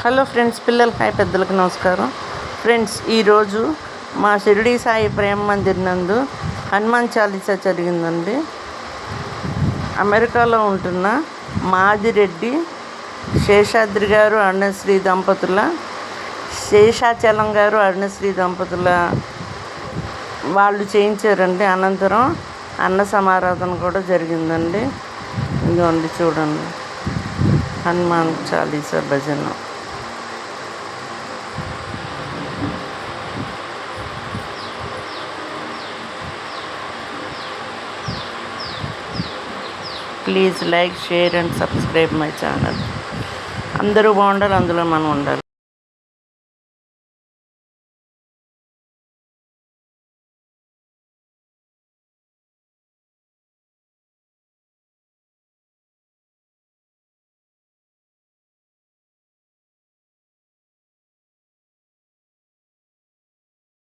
Hello friends, పిల్లలకి hi, పెద్దలకు నమస్కారం. ఫ్రెండ్స్, ఈరోజు మా షిరిడి సాయి ప్రేమ మందిర్ నందు హనుమాన్ చాలీసా జరిగిందండి. అమెరికాలో ఉంటున్న మాదిరెడ్డి శేషాద్రి గారు అరుణశ్రీ దంపతుల శేషాచలం గారు అరుణశ్రీ దంపతుల వాళ్ళు చేయించారండి. అనంతరం అన్న సమారాధన కూడా జరిగిందండి. ఇదిగోండి చూడండి, హనుమాన్ చాలీసా భజన. Please like, share and subscribe my channel. అందరూ బాగుండాలి, అందులో మనం ఉండాలి.